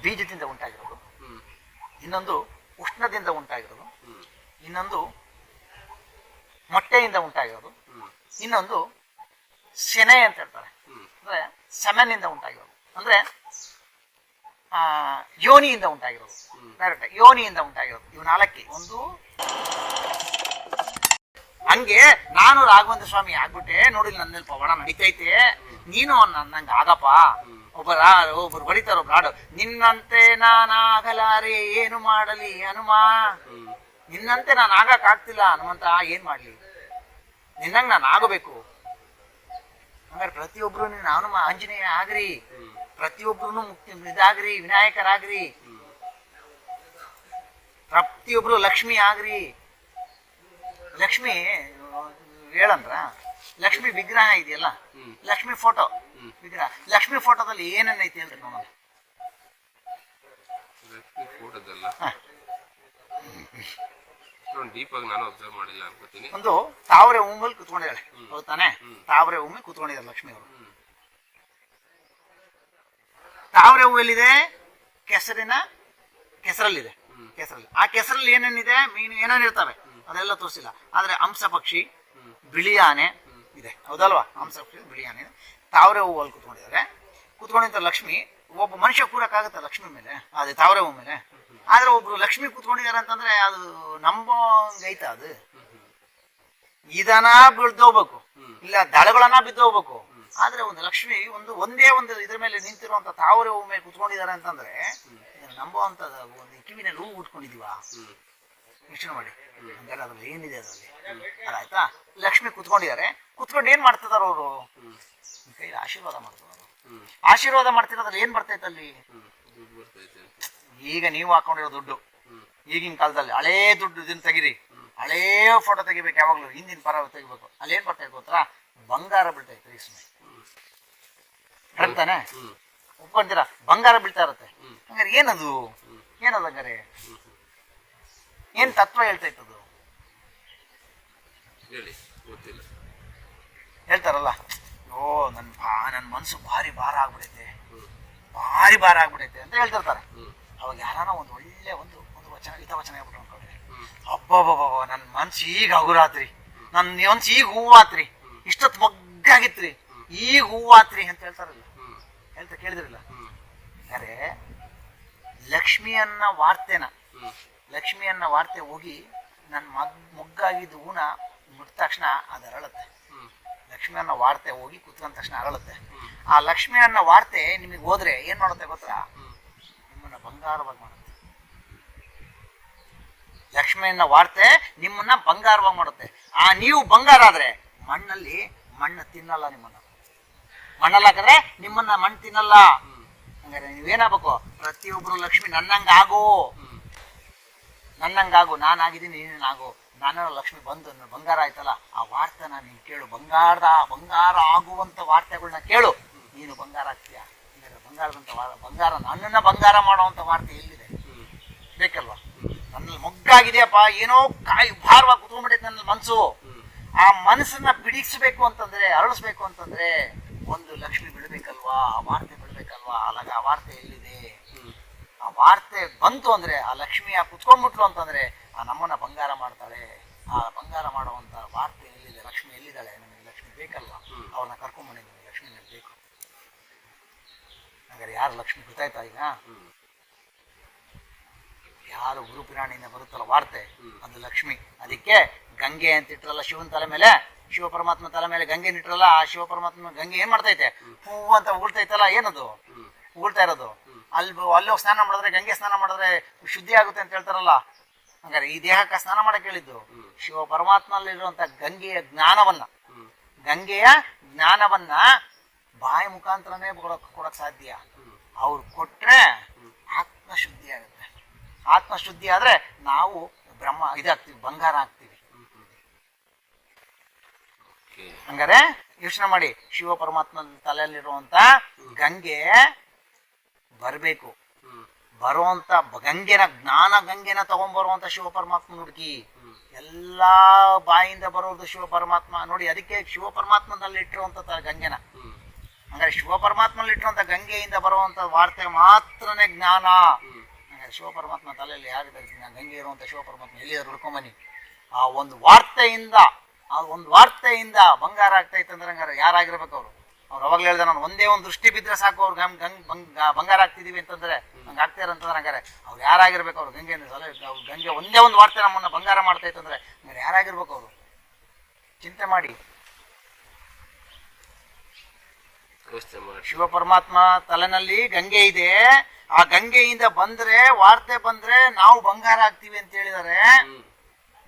ಬೀಜದಿಂದ ಉಂಟಾಗಿರೋದು, ಇನ್ನೊಂದು ಉಷ್ಣದಿಂದ ಉಂಟಾಗಿರೋದು, ಇನ್ನೊಂದು ಮೊಟ್ಟೆಯಿಂದ ಉಂಟಾಗಿರೋದು, ಇನ್ನೊಂದು ಸೆನೆ ಅಂತ ಹೇಳ್ತಾರೆ, ಅಂದ್ರೆ ಸೆಮೆನಿಂದ ಉಂಟಾಗಿರೋದು, ಅಂದ್ರೆ ಯೋನಿಯಿಂದ ಉಂಟಾಗಿರೋದು, ಡೈರೆಕ್ಟ್ ಯೋನಿಯಿಂದ ಉಂಟಾಗಿರೋದು. ಇವು ನಾಲ್ಕೇ. ಒಂದು ಹಂಗೆ ನಾನು ರಾಘವೇಂದ್ರ ಸ್ವಾಮಿ ಆಗ್ಬಿಟ್ಟೆ, ನೋಡಿ ನನ್ನ ಪವಾಡ ನಡೀತೈತೆ, ನೀನು ನಂಗೆ ಆಗಪ್ಪ. ಒಬ್ಬರು ಬರೀತಾರ ಒಬ್ರು ಹಾಡು, ನಿನ್ನಂತೆ ನಾನಾಗಲಾರೆ ಏನು ಮಾಡಲಿ ಹನುಮ, ನಿನ್ನಂತೆ ನಾನು ಆಗಕ್ ಆಗ್ತಿಲ್ಲ ಹನುಮಂತ, ಏನ್ ಮಾಡ್ಲಿ, ನಿನ್ನಂಗೆ ನಾನು ಆಗಬೇಕು. ಹಂಗಾರೆ ಪ್ರತಿಯೊಬ್ರು ನೀನು ಹನುಮ ಆಂಜನೇಯ ಆಗ್ರಿ, ಪ್ರತಿಯೊಬ್ರು ಮುಕ್ತಿ ಇದಾಗ್ರಿ, ವಿನಾಯಕರಾಗ್ರಿ, ಪ್ರತಿಯೊಬ್ರು ಲಕ್ಷ್ಮಿ ಆಗ್ರಿ. ಲಕ್ಷ್ಮಿ ಹೇಳಂದ್ರ ಲಕ್ಷ್ಮಿ ವಿಗ್ರಹ ಇದೆಯಲ್ಲ, ಲಕ್ಷ್ಮಿ ಫೋಟೋ ವಿಗ್ರಹ, ಲಕ್ಷ್ಮಿ ಫೋಟೋದಲ್ಲಿ ಏನೇನೈತಿ ಹೇಳ್ರಿ ನೋಡೋಣ. ಒಂದು ತಾವರೆ ಹೂಮಲ್ಲಿ ಕುತ್ಕೊಂಡಿದ್ದಾಳೆ, ಹೌದು ತಾನೆ? ತಾವರೆ ಹೂಮಿ ಕುತ್ಕೊಂಡಿದ್ದಾರೆ ಲಕ್ಷ್ಮಿ ಅವರು. ತಾವರೆ ಹೂ ಎಲ್ಲಿದೆ? ಕೆಸರಲ್ಲಿದೆ. ಕೆಸರಲ್ಲಿ, ಆ ಕೆಸರಲ್ಲಿ ಏನೇನಿದೆ, ಮೀನು ಏನೇನು ಇರ್ತವೆ ಅದೆಲ್ಲ ತೋರಿಸಿಲ್ಲ. ಆದ್ರೆ ಹಂಸ ಪಕ್ಷಿ, ಬಿಳಿ ಆನೆ ಇದೆ, ಹೌದಲ್ವಾ? ಹಂಸ ಪಕ್ಷಿ, ಬಿಳಿ ಆನೆ ಇದೆ. ತಾವರೆ ಹೂವಲ್ಲಿ ಕುತ್ಕೊಂಡಿದ್ದಾರೆ. ಕುತ್ಕೊಂಡಿದ್ದ ಲಕ್ಷ್ಮಿ, ಒಬ್ಬ ಮನುಷ್ಯ ಕೂರಕ್ಕಾಗತ್ತ ಲಕ್ಷ್ಮಿ ಮೇಲೆ, ಅದೇ ತಾವರೆ ಹೂ ಮೇಲೆ? ಆದ್ರೆ ಒಬ್ರು ಲಕ್ಷ್ಮಿ ಕುತ್ಕೊಂಡಿದ್ದಾರೆ ಅಂತಂದ್ರೆ ಅದು ನಂಬೋಂಗೈತ? ಅದು ಇದನ್ನ ಬಿದ್ದೋಗ್ಬೇಕು, ಇಲ್ಲ ದಳಗಳನ್ನ ಬಿದ್ದೋಗ್ಬೇಕು. ಆದ್ರೆ ಒಂದು ಲಕ್ಷ್ಮಿ ಒಂದೇ ಒಂದು ಇದ್ರ ಮೇಲೆ ನಿಂತಿರುವಂತ ತಾವರೆ ಹೂ ಮೇಲೆ ಕುತ್ಕೊಂಡಿದ್ದಾರೆ ಅಂತಂದ್ರೆ ನಂಬೋ ಅಂತದ. ಒಂದು ಕಿವಿನಲ್ಲಿ ಹೂ ಉಟ್ಕೊಂಡಿದೀವ, ಯೋಚನೆ ಮಾಡಿ. ಹಂಗಾರೆ ಅದ್ರಲ್ಲಿ ಏನಿದೆ ಅದರಲ್ಲಿ? ಅದಾಯ್ತಾ? ಲಕ್ಷ್ಮಿ ಕುತ್ಕೊಂಡಿದ್ದಾರೆ. ಕುತ್ಕೊಂಡು ಏನ್ ಮಾಡ್ತಿದಾರ ಅವರು? ಕೈಲಿ ಆಶೀರ್ವಾದ ಮಾಡ್ತಿದಾರ. ಆಶೀರ್ವಾದ ಮಾಡ್ತಿರೋದ್ರಲ್ಲಿ ಏನ್ ಬರ್ತೈತೆ ಅಲ್ಲಿ? ಈಗ ನೀವು ಹಾಕೊಂಡಿರೋ ದುಡ್ಡು, ಈಗಿನ ಕಾಲದಲ್ಲಿ ಹಳೇ ದುಡ್ಡು, ಇದನ್ನ ತೆಗಿರಿ, ಹಳೇ ಫೋಟೋ ತೆಗಿಬೇಕು ಯಾವಾಗ್ಲೂ, ಹಿಂದಿನ ಪರ ತೆಗಿಬೇಕು. ಅಲ್ಲಿ ಏನ್ ಬರ್ತೈತೆ ಗೊತ್ತಾ? ಬಂಗಾರ ಬೀಳ್ತೈತೆ ಈ ಸಮಯ. ಹೇಳ್ತಾನೆ ಒಪ್ಕೊಂತೀರಾ? ಬಂಗಾರ ಬೀಳ್ತಾ ಇರತ್ತೆ. ಹಂಗಾರೆ ಏನದು? ಏನದು ಹಂಗಾರೆ? ಏನ್ ತತ್ವ ಹೇಳ್ತೈತದು? ಹೇಳ್ತಾರಲ್ಲ, ಓ ನನ್ ಮನ್ಸು ಭಾರಿ ಭಾರ ಆಗ್ಬಿಡೈತೆ, ಭಾರಿ ಭಾರ ಆಗ್ಬಿಡೈತೆ ಅಂತ ಹೇಳ್ತಿರ್ತಾರೆ. ಅವಾಗ ಯಾರಾನ ಒಂದು ಒಳ್ಳೆ ಒಂದು ವಚನ, ಹಿತವಚನ ಹೇಳ್ಬಿಟ್ಟು ಅನ್ಕೊಂಡ್ರೆ, ಹಬ್ಬ ನನ್ ಮನ್ಸು ಈಗ ಹಗುರಾತ್ರಿ, ನನ್ ಮನ್ಸು ಈಗ ಹೂವಾತ್ರಿ, ಇಷ್ಟೊತ್ತು ಮೊಗ್ಗಾಗಿತ್ರಿ, ಈಗ ಹೂವಾತ್ರಿ ಅಂತ ಹೇಳ್ತಾರಲ್ಲ, ಕೇಳಿದ್ರಿಲ್ಲ? ಅರೆ ಲಕ್ಷ್ಮಿಯನ್ನ ವಾರ್ತೆ ಹೋಗಿ ನನ್ನ ಮೊಗ್ಗಾಗಿದ್ದು ಹೂನ ಮುಟ್ಟ ತಕ್ಷಣ ಅದು ಅರಳುತ್ತೆ. ಲಕ್ಷ್ಮಿಯನ್ನ ವಾರ್ತೆ ಹೋಗಿ ಕುತ್ಕೊಂಡ ತಕ್ಷಣ ಅರಳುತ್ತೆ. ಆ ಲಕ್ಷ್ಮಿಯನ್ನ ವಾರ್ತೆ ನಿಮಗೆ ಹೋದ್ರೆ ಏನ್ ಮಾಡುತ್ತೆ ಗೊತ್ತಾ? ನಿಮ್ಮನ್ನ ಬಂಗಾರವಾಗಿ ಮಾಡುತ್ತೆ. ಲಕ್ಷ್ಮಿಯನ್ನ ವಾರ್ತೆ ನಿಮ್ಮನ್ನ ಬಂಗಾರವಾಗಿ ಮಾಡುತ್ತೆ. ನೀವು ಬಂಗಾರ ಆದ್ರೆ ಮಣ್ಣು ತಿನ್ನಲ್ಲ, ಮಣ್ಣಲ್ಲಿ ಹಾಕಿದ್ರೆ ನಿಮ್ಮನ್ನ ಮಣ್ಣು ತಿನ್ನಲ್ಲ. ಹಂಗಾರೆ ನೀವೇನಾಗಬೇಕು? ಪ್ರತಿಯೊಬ್ರು ಲಕ್ಷ್ಮಿ ನನ್ನಂಗಾಗು, ನಾನಾಗಿದ್ದೀನಿ, ನೀನಾಗು. ನಾನು ಲಕ್ಷ್ಮಿ ಬಂದು ಬಂಗಾರ ಆಯ್ತಲ್ಲ, ಆ ವಾರ್ತೆನ ನೀನು ಕೇಳು, ಬಂಗಾರ ಆಗುವಂತ ವಾರ್ತೆಗಳನ್ನ ಕೇಳು, ನೀನು ಬಂಗಾರ ಆಗ್ತೀಯ. ಬಂಗಾರ ನನ್ನನ್ನ ಬಂಗಾರ ಮಾಡುವಂತ ವಾರ್ತೆ ಎಲ್ಲಿದೆ? ಬೇಕಲ್ವಾ? ನನ್ನಲ್ಲಿ ಮೊಗ್ಗಾಗಿದೆಯಪ್ಪ, ಏನೋ ಭಾರವಾಗಿ ಕುತ್ಕೊಂಡ್ಬಿಟ್ಟೈತೆ ನನ್ನ ಮನ್ಸು. ಆ ಮನಸ್ಸನ್ನ ಬಿಡಿಸ್ಬೇಕು ಅಂತಂದ್ರೆ, ಅರಳಿಸ್ಬೇಕು ಅಂತಂದ್ರೆ ಒಂದು ಲಕ್ಷ್ಮಿ ಬಿಡ್ಬೇಕಲ್ವಾ? ಆ ವಾರ್ತೆ ಬಿಡ್ಬೇಕಲ್ವಾ? ಆ ವಾರ್ತೆ ಎಲ್ಲಿದೆ? ಆ ವಾರ್ತೆ ಬಂತು ಅಂದ್ರೆ, ಆ ಲಕ್ಷ್ಮಿ ಕುತ್ಕೊಂಡ್ಬಿಟ್ಲು ಅಂತಂದ್ರೆ ಆ ನಮ್ಮನ್ನ ಬಂಗಾರ ಮಾಡ್ತಾಳೆ. ಆ ಬಂಗಾರ ಮಾಡುವಂತ ವಾರ್ತೆ ಎಲ್ಲಿದೆ? ಲಕ್ಷ್ಮಿ ಎಲ್ಲಿದ್ದಾಳೆ? ನಮಗೆ ಲಕ್ಷ್ಮಿ ಬೇಕಲ್ವಾ? ಅವ್ರನ್ನ ಕರ್ಕೊಂಡ್ಬಂದಿದ್ದೀನಿ, ಲಕ್ಷ್ಮಿ ನನಗೆ ಬೇಕು. ಹಾಗಾದ್ರೆ ಯಾರು ಲಕ್ಷ್ಮಿ ಗೊತ್ತಾಯ್ತಾ? ಈಗ ಯಾರು ಗುರುಪಿರಾಣಿಯಿಂದ ಬರುತ್ತಲ್ಲ ವಾರ್ತೆ, ಅದು ಲಕ್ಷ್ಮಿ. ಅದಕ್ಕೆ ಗಂಗೆ ಅಂತ ಇಟ್ರಲ್ಲ ಶಿವನ ತಲೆ ಮೇಲೆ, ಶಿವ ಪರಮಾತ್ಮ ತಲೆ ಮೇಲೆ ಗಂಗೆ ಇಟ್ರಲ್ಲ, ಆ ಶಿವ ಪರಮಾತ್ಮ ಗಂಗೆ ಏನ್ ಮಾಡ್ತೈತೆ? ಹೂವು ಅಂತ ಉಗುಳ್ತೈತಲ್ಲ, ಏನದು ಉಗುಳ್ತಾ ಇರೋದು? ಅಲ್ಲಿ ಸ್ನಾನ ಮಾಡಿದ್ರೆ, ಗಂಗೆ ಸ್ನಾನ ಮಾಡಿದ್ರೆ ಶುದ್ಧಿ ಆಗುತ್ತೆ ಅಂತ ಹೇಳ್ತಾರಲ್ಲ. ಹಂಗಾರೆ ಈ ದೇಹಕ್ಕೆ ಸ್ನಾನ ಮಾಡಕ್ ಹೇಳಿದ್ದು ಶಿವ ಪರಮಾತ್ಮಲ್ಲಿರುವಂತ ಗಂಗೆಯ ಜ್ಞಾನವನ್ನ ಬಾಯಿ ಮುಖಾಂತರನೇ ಕೊಡಕ್ ಸಾಧ್ಯ. ಅವ್ರು ಕೊಟ್ರೆ ಆತ್ಮಶುದ್ಧಿ ಆಗುತ್ತೆ. ಆತ್ಮಶುದ್ಧಿ ಆದ್ರೆ ನಾವು ಇದಾಗ್ತೀವಿ, ಬಂಗಾರ ಆಗ್ತೀವಿ. ಹಂಗಾರೆ ಯೋಚನೆ ಮಾಡಿ, ಶಿವ ಪರಮಾತ್ಮ ತಲೆಯಲ್ಲಿರುವಂತ ಗಂಗೆ ಬರ್ಬೇಕು. ಬರುವಂತ ಗಂಗೆನ ತಗೊಂಡ್ಬರುವಂತ ಶಿವ ಪರಮಾತ್ಮ ಹುಡುಕಿ. ಎಲ್ಲಾ ಬಾಯಿಂದ ಬರೋದು ಶಿವ ಪರಮಾತ್ಮ ನೋಡಿ. ಅದಕ್ಕೆ ಶಿವ ಪರಮಾತ್ಮನಲ್ಲಿ ಇಟ್ಟಿರುವಂತ ಗಂಗೆನ ಹಂಗಾರೆ ಶಿವ ಪರಮಾತ್ಮನಲ್ಲಿ ಇಟ್ಟಿರುವಂತ ಗಂಗೆಯಿಂದ ಬರುವಂತ ವಾರ್ತೆ ಮಾತ್ರನೇ ಜ್ಞಾನ. ಹಂಗಾರೆ ಶಿವ ಪರಮಾತ್ಮ ತಲೆಯಲ್ಲಿ ಯಾರಿದ್ದಾರೆ? ಗಂಗೆ ಇರುವಂತ ಶಿವ ಪರಮಾತ್ಮ ಎಲ್ಲಿಯಾದ್ರು ಹುಡ್ಕೊಂಬನಿ. ಆ ಒಂದು ವಾರ್ತೆಯಿಂದ ಬಂಗಾರ ಆಗ್ತೈತೆ ಅಂದ್ರೆ ಹಂಗಾರೆ ಯಾರಾಗಿರ್ಬೇಕು ಅವರು? ಅವ್ರು ಅವಾಗಲೇ ಹೇಳಿದ, ನಾನು ಒಂದೇ ಒಂದು ದೃಷ್ಟಿ ಬಿದ್ದರೆ ಸಾಕು ಅವ್ರು ಬಂಗಾರ ಆಗ್ತಿದೀವಿ ಅಂತಂದ್ರೆ, ಹಂಗೆ ಆಗ್ತಾರಂತಂದ್ರೆ ಹಂಗಾರೆ ಅವ್ರು ಯಾರಾಗಿರ್ಬೇಕು? ಅವ್ರು ಗಂಗೆ ಗಂಗೆ ಒಂದೇ ಒಂದು ವಾರ್ತೆ ನಮ್ಮನ್ನ ಬಂಗಾರ ಮಾಡ್ತೈತಂದ್ರೆ ಹಂಗಾರೆ ಯಾರಾಗಿರ್ಬೇಕು ಅವರು? ಚಿಂತೆ ಮಾಡಿ. ಶಿವ ಪರಮಾತ್ಮ ತಲೆನಲ್ಲಿ ಗಂಗೆ ಇದೆ. ಆ ಗಂಗೆಯಿಂದ ಬಂದ್ರೆ ವಾರ್ತೆ ಬಂದ್ರೆ ನಾವು ಬಂಗಾರ ಆಗ್ತೀವಿ ಅಂತ ಹೇಳಿದ್ದಾರೆ,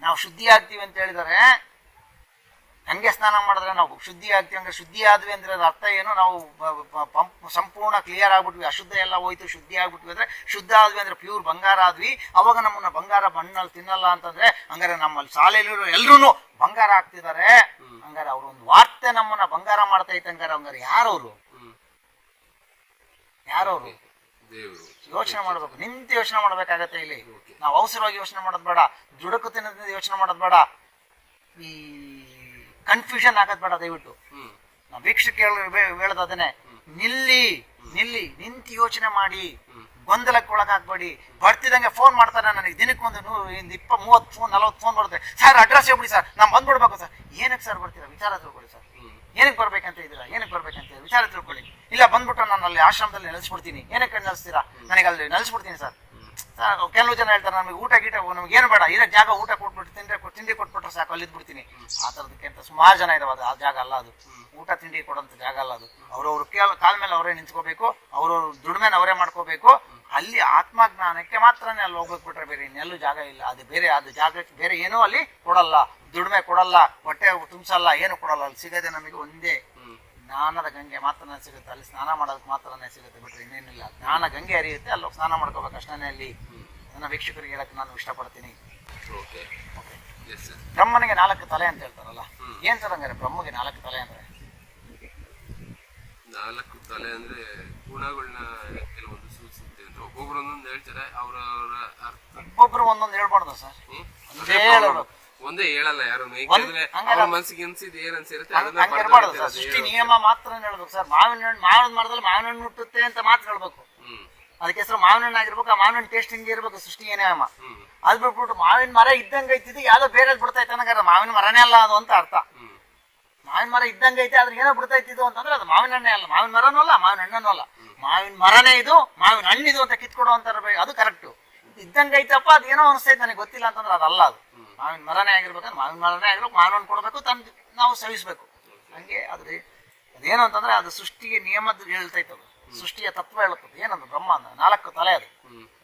ನಾವು ಶುದ್ಧಿ ಆಗ್ತೀವಿ ಅಂತ ಹೇಳಿದ್ದಾರೆ. ಗಂಗೆ ಸ್ನಾನ ಮಾಡಿದ್ರೆ ನಾವು ಶುದ್ಧಿ ಆಗ್ತೀವಿ. ಅಂದ್ರೆ ಶುದ್ಧಿ ಆದ್ವಿ ಅಂದ್ರೆ ಅದ್ರ ಅರ್ಥ ಏನು? ನಾವು ಸಂಪೂರ್ಣ ಕ್ಲಿಯರ್ ಆಗ್ಬಿಟ್ವಿ, ಅಶುದ್ಧ ಎಲ್ಲ ಹೋಯ್ತು, ಶುದ್ಧಿ ಆಗ್ಬಿಟ್ವಿ. ಅಂದ್ರೆ ಶುದ್ಧ ಆದ್ವಿ ಅಂದ್ರೆ ಪ್ಯೂರ್ ಬಂಗಾರ ಆದ್ವಿ. ಅವಾಗ ನಮ್ಮನ್ನ ಬಂಗಾರ ಬಣ್ಣಲ್ಲಿ ತಿನ್ನಲ್ಲ ಅಂತಂದ್ರೆ ಹಂಗಾರೆ ನಮ್ಮಲ್ಲಿ ಶಾಲೆಯಲ್ಲಿರೋ ಎಲ್ರು ಬಂಗಾರ ಆಗ್ತಿದ್ದಾರೆ. ಹಂಗಾರೆ ಅವ್ರ ಒಂದು ವಾರ್ತೆ ನಮ್ಮನ್ನ ಬಂಗಾರ ಮಾಡ್ತೈತೆ. ಹಂಗಾರೆ ಯಾರವ್ರು? ಯೋಚನೆ ಮಾಡ್ಬೇಕು, ನಿಂತು ಯೋಚನೆ ಮಾಡ್ಬೇಕಾಗತ್ತೆ. ಇಲ್ಲಿ ನಾವು ಅವಸರವಾಗಿ ಯೋಚನೆ ಮಾಡೋದು ಬೇಡ, ದುಡುಕು ತಿನ್ನೋದ್ರಿಂದ ಯೋಚನೆ ಮಾಡೋದು ಬೇಡ, ಈ ಕನ್ಫ್ಯೂಷನ್ ಆಗೋದ್ ಬೇಡ. ದಯವಿಟ್ಟು ನಾವು ವೀಕ್ಷಕ ಹೇಳೋದನ್ನೇ, ನಿಲ್ಲಿ ನಿಂತು ಯೋಚನೆ ಮಾಡಿ, ಗೊಂದಲಕ್ಕೆ ಒಳಗಾಗ್ಬೇಡಿ. ಬರ್ತಿದಂಗೆ ಫೋನ್ ಮಾಡ್ತಾರೆ ನನಗೆ, ದಿನಕ್ಕೊಂದು 20, 30 ಫೋನ್ 40 ಫೋನ್ ಬರುತ್ತೆ. ಸರ್ ಅಡ್ರೆಸ್ ಹೇಳ್ಬಿಡಿ ಸರ್, ನಾನು ಬಂದ್ಬಿಡ್ಬೇಕು ಸರ್. ಏನಕ್ಕೆ ಸರ್ ಬರ್ತೀರಾ? ವಿಚಾರ ತಿಳ್ಕೊಳ್ಳಿ ಸರ್. ಏನಕ್ಕೆ ಬರ್ಬೇಕಂತ ಇದ್ದೀರಾ? ಏನಕ್ಕೆ ಬರ್ಬೇಕಂತ ವಿಚಾರ ತಿಳ್ಕೊಳ್ಳಿ. ಇಲ್ಲ ಬಂದ್ಬಿಟ್ಟು ನಾನು ಅಲ್ಲಿ ಆಶ್ರಮದಲ್ಲಿ ನೆಲೆಸ್ಬಿಡ್ತೀನಿ. ಏನಕ್ಕೆ ನೆಲೆಸ್ತೀರಾ? ನನಗೆ ಅಲ್ಲಿ ನೆಲೆಸ್ಬಿಡ್ತೀನಿ ಸರ್. ಕೆಲವು ಜನ ಹೇಳ್ತಾರೆ ನಮಗೆ ಊಟ ಗೀಟ ನಮ್ಗೆ ಏನು ಬೇಡ, ಇರೋ ಜಾಗ ಊಟ ಕೊಟ್ಬಿಟ್ಟು ತಿಂಡಿ ಕೊಟ್ಬಿಟ್ರೆ ಸಾಕು, ಅಲ್ಲಿದ್ದು ಬಿಡ್ತೀನಿ. ಆ ಥರದಕ್ಕೆ ಅಂತ ಸುಮಾರು ಜನ ಇದಾವೆ. ಆ ಜಾಗ ಅಲ್ಲ ಅದು, ಊಟ ತಿಂಡಿ ಕೊಡೋಂಥ ಜಾಗ ಅಲ್ಲ ಅದು. ಅವ್ರವ್ರ ಕಾಲ ಮೇಲೆ ಅವರೇ ನಿಂತ್ಕೋಬೇಕು, ಅವ್ರವ್ರ ದುಡಿಮೆನ ಅವರೇ ಮಾಡ್ಕೋಬೇಕು. ಅಲ್ಲಿ ಆತ್ಮಜ್ಞಾನಕ್ಕೆ ಮಾತ್ರನೇ ಅಲ್ಲಿ ಹೋಗ್ಬೇಕು, ಬಿಟ್ರೆ ಬೇರೆ ಇನ್ನೆಲ್ಲೂ ಜಾಗ ಇಲ್ಲ. ಅದು ಬೇರೆ, ಅದು ಜಾಗಕ್ಕೆ ಬೇರೆ ಏನೂ ಅಲ್ಲಿ ಕೊಡಲ್ಲ, ದುಡಿಮೆ ಕೊಡಲ್ಲ, ಹೊಟ್ಟೆ ತುಂಬಿಸಲ್ಲ, ಏನು ಕೊಡಲ್ಲ. ಅಲ್ಲಿ ಸಿಗದೆ ನಮಗೆ ಒಂದೇ ಜ್ಞಾನದ ಗಂಗೆ ಮಾತ್ರನೇ ಸಿಗುತ್ತೆ. ಅಲ್ಲಿ ಸ್ನಾನ ಮಾಡೋದಕ್ಕೆ ಮಾತ್ರನೇ ಸಿಗುತ್ತೆ, ಬಿಟ್ರೆ ಇನ್ನೇನಿಲ್ಲ. ಜ್ಞಾನ ಗಂಗೆ ಹರಿಯುತ್ತೆ, ಅಲ್ಲಿ ಸ್ನಾನ ಮಾಡ್ಕೋಬೇಕು ಅಷ್ಟೇ. ಅಲ್ಲಿ ನನ್ನ ವೀಕ್ಷಕರಿಗೆ ಹೇಳಕ್ಕೆ ನಾನು ಇಷ್ಟಪಡ್ತೀನಿ. ಬ್ರಹ್ಮನಿಗೆ 4 ತಲೆ ಅಂತ ಹೇಳ್ತಾರಲ್ಲ, ಏನ್ ಸರ್ ಹಂಗಾರೆ ಬ್ರಹ್ಮಗೆ 4 ತಲೆ ಅಂದ್ರೆ? 4 ತಲೆ ಅಂದ್ರೆ ಗುಣಗಳನ್ನ ಕೆಲವೊಂದು ಸೂಚಿಸುತ್ತೆ ಅಂತ ಒಬ್ಬೊಬ್ರು ಒಂದೊಂದು ಹೇಳ್ತಾರೆ. ಅವರವರ ಒಬ್ಬೊಬ್ರು ಒಂದೊಂದು ಹೇಳ್ಬಾರ್ದು ಸರ್, ಒಂದೇ ಹೇಳಲ್ಲ ಯಾರು. ಅವ್ರ ಮನಸ್ಸಿಗೆ ಅನ್ಸಿದ್ ಏನ್ ಅನ್ಸಿರುತ್ತೆ ಅದನ್ನ ಸೃಷ್ಟಿ ನಿಯಮ ಮಾತ್ರ ಹೇಳ್ಬೇಕು ಸರ್. ಮಾವಿನ ಮರದಲ್ಲಿ ಮಾವಿನ ಹಣ್ಣು ಹುಟ್ಟುತ್ತೆ ಅಂತ ಮಾತ್ರ ಹೇಳ್ಬೇಕು. ಅದಕ್ಕೆ ಹೆಸರು ಮಾವಿನ ಹಣ್ಣು ಆಗಿರ್ಬೇಕು. ಆ ಮಾವಿನ ಹಣ್ಣು ಟೇಸ್ಟ್ ಹಿಂಗೆ ಇರ್ಬೇಕು, ಸೃಷ್ಟಿ ನಿಯಮ. ಅದ್ ಬಿಟ್ಬಿಟ್ಟು ಮಾವಿನ ಮರ ಇದ್ದಂಗೆ ಐತಿದ್ದು ಯಾವ್ದೋ ಬೇರೆ ಬಿಡ್ತೈತೆ ಅನ್ನಂಗಾರ ಮಾವಿನ ಮರನೇ ಅಲ್ಲ ಅದು ಅಂತ ಅರ್ಥ. ಮಾವಿನ ಮರ ಇದ್ದಂಗೆ ಐತೆ ಆದ್ರೆ ಏನೋ ಬಿಡ್ತೈತಿದ್ದು ಅಂತಂದ್ರೆ ಅದು ಮಾವಿನ ಹಣ್ಣೆ ಅಲ್ಲ, ಮಾವಿನ ಮರನೂ ಅಲ್ಲ, ಮಾವಿನ ಹಣ್ಣೂ ಅಲ್ಲ. ಮಾವಿನ ಮರನೇ ಇದು, ಮಾವಿನ ಹಣ್ಣಿದು ಅಂತ ಕಿತ್ಕೊಡೋ ಅಂತ ಅದು ಕರೆಕ್ಟು. ಇದ್ದಂಗೆ ಐತಪ್ಪ ಅದೇನೋ ಅನಿಸ್ತೈತೆ ನನಗೆ ಗೊತ್ತಿಲ್ಲ ಅಂತಂದ್ರೆ ಅದಲ್ಲ. ಅದು ಮಾವಿನ ಮರನೇ ಆಗಿರ್ಬೇಕಂದ್ರೆ ಮಾವಿನ ಮರನೇ ಆಗಿರ್ಬೇಕು, ಮಾವಿನ ಹಣ್ಣು ಕೊಡಬೇಕು, ನಾವು ಸವಿಸ್ಬೇಕು. ಹಂಗೆ ಅದ್ರಿ ಅದೇನು ಅಂತಂದ್ರೆ ಅದು ಸೃಷ್ಟಿಗೆ ನಿಯಮದ ಹೇಳ್ತೈತದು, ಸೃಷ್ಟಿಯ ತತ್ವ ಹೇಳುತ್ತದೆ. ಏನಂದ್ರೆ ಬ್ರಹ್ಮ ಅಂದ್ರೆ 4 ತಲೆ. ಅದು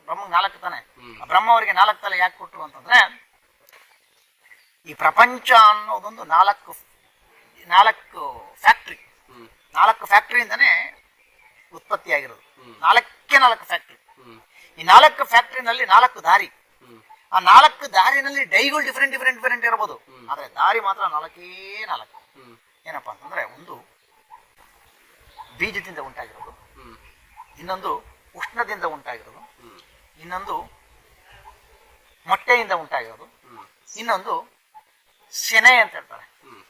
ಬ್ರಹ್ಮಗೆ 4 ತಾನೆ. ಬ್ರಹ್ಮ ಅವರಿಗೆ 4 ತಲೆ ಯಾಕೆ ಕೊಟ್ಟರು ಅಂತಂದ್ರೆ, ಈ ಪ್ರಪಂಚ ಅನ್ನೋದೊಂದು 4 ಫ್ಯಾಕ್ಟ್ರಿ, 4 ಫ್ಯಾಕ್ಟ್ರಿಯಿಂದನೇ ಉತ್ಪತ್ತಿ ಆಗಿರೋದು. 4 ಫ್ಯಾಕ್ಟ್ರಿ. ಈ 4 ಫ್ಯಾಕ್ಟ್ರಿನಲ್ಲಿ 4 ದಾರಿ. ಆ 4 ದಾರಿನಲ್ಲಿ ಡೈಗಳು ಡಿಫರೆಂಟ್ ಇರ್ಬೋದು, ಆದ್ರೆ ದಾರಿ ಮಾತ್ರ 4. ಏನಪ್ಪಾ ಅಂತಂದ್ರೆ, ಒಂದು ಬೀಜದಿಂದ ಉಂಟಾಗಿರೋದು, ಇನ್ನೊಂದು ಉಷ್ಣದಿಂದ ಉಂಟಾಗಿರೋದು, ಇನ್ನೊಂದು ಮೊಟ್ಟೆಯಿಂದ ಉಂಟಾಗಿರೋದು, ಇನ್ನೊಂದು ಸೆನೆ ಅಂತ ಹೇಳ್ತಾರೆ,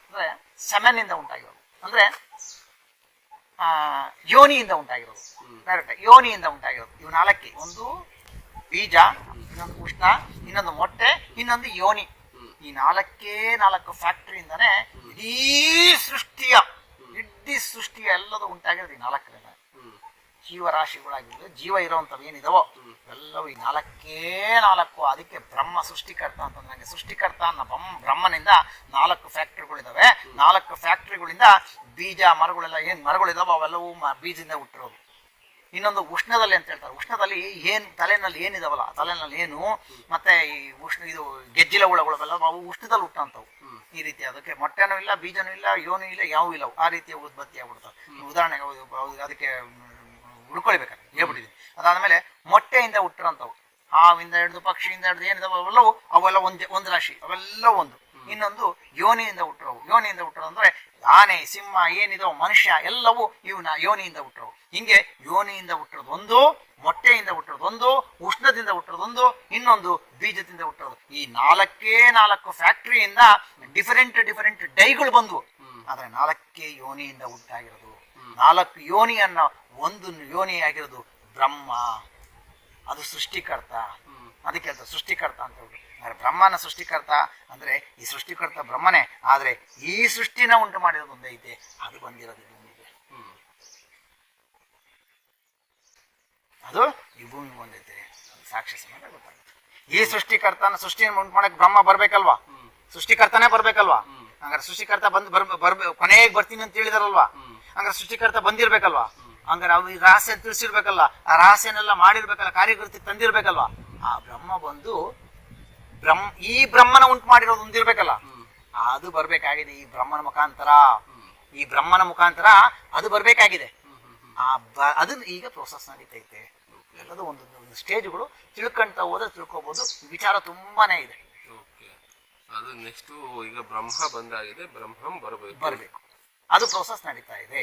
ಅಂದ್ರೆ ಸೆಮೆನಿಂದ ಉಂಟಾಗಿರೋದು, ಅಂದ್ರೆ ಯೋನಿಯಿಂದ ಉಂಟಾಗಿರೋದು, ಡೈರೆಕ್ಟ್ ಯೋನಿಯಿಂದ ಉಂಟಾಗಿರೋದು. ಇವು 4. ಒಂದು ಬೀಜ, ಇನ್ನೊಂದು ಉಷ್ಣ, ಇನ್ನೊಂದು ಮೊಟ್ಟೆ, ಇನ್ನೊಂದು ಯೋನಿ. ಈ 4 ಫ್ಯಾಕ್ಟ್ರಿಯಿಂದಾನೇ ಇಡೀ ಸೃಷ್ಟಿಯ ಎಲ್ಲದೂ ಉಂಟಾಗಿರೋದು ಈ 4ರಿಂದ. ಜೀವರಾಶಿಗಳಾಗಿರೋದು, ಜೀವ ಇರೋವಂಥವು ಏನಿದಾವೋ ಎಲ್ಲವೂ ಈ 4. ಅದಕ್ಕೆ ಬ್ರಹ್ಮ ಸೃಷ್ಟಿಕರ್ತ ಅಂತಂದ್ರೆ, ನನಗೆ ಸೃಷ್ಟಿಕರ್ತ ಅನ್ನೋ ಬ್ರಹ್ಮನಿಂದ 4 ಫ್ಯಾಕ್ಟ್ರಿಗಳಿದಾವೆ. 4 ಫ್ಯಾಕ್ಟ್ರಿಗಳಿಂದ ಬೀಜ ಮರಗಳೆಲ್ಲ ಏನು ಮರಗಳಿದಾವೋ ಅವೆಲ್ಲವೂ ಬೀಜದಿಂದ ಹುಟ್ಟಿರೋದು. ಇನ್ನೊಂದು ಉಷ್ಣದಲ್ಲಿ ಅಂತ ಹೇಳ್ತಾರೆ. ಉಷ್ಣದಲ್ಲಿ ಏನು ತಲೆನಲ್ಲಿ ಏನಿದಾವಲ್ಲ, ತಲೆನಲ್ಲಿ ಏನು ಮತ್ತೆ ಈ ಇದು ಗೆಜ್ಜಿಲ ಹುಳಗಳೆಲ್ಲ ಅವು ಉಷ್ಣದಲ್ಲಿ ಹುಟ್ಟಂತವು. ಈ ರೀತಿ ಅದಕ್ಕೆ ಮೊಟ್ಟೆನೂ ಇಲ್ಲ, ಬೀಜನೂ ಇಲ್ಲ, ಯೋನೂ ಇಲ್ಲ, ಯಾವೂ ಇಲ್ಲ. ಆ ರೀತಿಯ ಉತ್ಪತ್ತಿ ಆಗ್ಬಿಡ್ತಾವೆ. ಉದಾಹರಣೆಗೆ ಅದಕ್ಕೆ ಹುಡ್ಕೊಳ್ಬೇಕಾದ್ರೆ ಹೇಳ್ಬಿಟ್ಟಿದ್ದೀನಿ. ಅದಾದ್ಮೇಲೆ ಮೊಟ್ಟೆಯಿಂದ ಹುಟ್ಟಿರೋಂಥವು, ಹಾವಿಂದ ಹಿಡಿದು ಪಕ್ಷಿಯಿಂದ ಹಿಡಿದು ಏನಿದಾವೆ ಅವೆಲ್ಲ ಒಂದು ರಾಶಿ, ಅವೆಲ್ಲ ಒಂದು. ಇನ್ನೊಂದು ಯೋನಿಯಿಂದ ಹುಟ್ಟಿರೋ ಅಂದ್ರೆ ಆನೆ, ಸಿಂಹ ಏನಿದಾವೆ, ಮನುಷ್ಯ ಎಲ್ಲವೂ ಇವು ಯೋನಿಯಿಂದ ಹುಟ್ಟಿರೋವು. ಹಿಂಗೆ ಯೋನಿಯಿಂದ ಹುಟ್ಟಿರೋದು ಒಂದು, ಮೊಟ್ಟೆಯಿಂದ ಹುಟ್ಟಿರೋದು ಒಂದು, ಉಷ್ಣದಿಂದ ಹುಟ್ಟಿರೋದು ಒಂದು, ಇನ್ನೊಂದು ಬೀಜದಿಂದ ಹುಟ್ಟಿರೋದು. ಈ 4 ಫ್ಯಾಕ್ಟ್ರಿಯಿಂದ ಡಿಫರೆಂಟ್ ಡೈಗಳು ಬಂದ್ವು. ಆದ್ರೆ 4 ಯೋನಿಯಿಂದ ಉಂಟಾಗಿರೋದು. 4 ಯೋನಿಯನ್ನ ಒಂದು ಯೋನಿ ಆಗಿರೋದು ಬ್ರಹ್ಮ, ಅದು ಸೃಷ್ಟಿಕರ್ತ. ಅದಕ್ಕೆ ಹೇಳ್ತಾರೆ ಸೃಷ್ಟಿಕರ್ತ ಅಂತ ಹೇಳಿ. ಅಂದ್ರೆ ಬ್ರಹ್ಮನ ಸೃಷ್ಟಿಕರ್ತ ಅಂದ್ರೆ ಈ ಸೃಷ್ಟಿಕರ್ತ ಬ್ರಹ್ಮನೇ, ಆದ್ರೆ ಈ ಸೃಷ್ಟಿನ ಉಂಟು ಮಾಡಿರೋದು ಒಂದೇ ಐತೆ, ಅದು ಬಂದಿರೋದು ಈ ಭೂಮಿಗೆ. ಅದು ಈ ಭೂಮಿಗೆ ಬಂದೈತೆ, ಸಾಕ್ಷ್ಯ ಸಮೇತ ಗೊತ್ತಾಗುತ್ತೆ. ಈ ಸೃಷ್ಟಿಕರ್ತನ ಸೃಷ್ಟಿಯನ್ನು ಉಂಟು ಮಾಡಕ್ ಬ್ರಹ್ಮ ಬರ್ಬೇಕಲ್ವಾ, ಸೃಷ್ಟಿಕರ್ತನೇ ಬರ್ಬೇಕಲ್ವಾ. ಹಂಗಾರೆ ಸೃಷ್ಟಿಕರ್ತ ಕೊನೆಗೆ ಬರ್ತೀನಿ ಅಂತ ಹೇಳಿದಾರಲ್ವಾ, ಹಂಗಾರೆ ಸೃಷ್ಟಿಕರ್ತ ಬಂದಿರ್ಬೇಕಲ್ವಾ. ಹಂಗಾರೆ ಅವ್ ಈ ರಹಸ್ಯ ತಿಳಿಸಿರ್ಬೇಕಲ್ಲ, ಆ ರಹಸ್ಯನೆಲ್ಲ ಮಾಡಿರ್ಬೇಕಲ್ಲ, ಕಾರ್ಯಕೃತಿ ತಂದಿರ್ಬೇಕಲ್ವಾ. ಆ ಬ್ರಹ್ಮ ಬಂದು ಈ ಬ್ರಹ್ಮನ ಉಂಟು ಮಾಡಿರೋದು ಒಂದಿರ್ಬೇಕಲ್ಲ, ಅದು ಬರ್ಬೇಕಾಗಿದೆ. ಈ ಬ್ರಹ್ಮನ ಮುಖಾಂತರ, ಈ ಬ್ರಹ್ಮನ ಮುಖಾಂತರ ಅದು ಬರ್ಬೇಕಾಗಿದೆ. ಅದನ್ನ ಈಗ ಪ್ರೋಸೆಸ್ ನಡೀತೈತೆ. ಎಲ್ಲದು ಒಂದು ಸ್ಟೇಜ್ಗಳು ತಿಳ್ಕೊಂತ ಹೋದ್ರೆ ತಿಳ್ಕೊಬಹುದು. ವಿಚಾರ ತುಂಬಾನೇ ಇದೆ. ಅದು ನೆಕ್ಸ್ಟ್ ಈಗ ಬ್ರಹ್ಮ ಬಂದಾಗಿದೆ, ಬ್ರಹ್ಮ ಬರಬೇಕು, ಅದು ಪ್ರೋಸೆಸ್ ನಡೀತಾ ಇದೆ.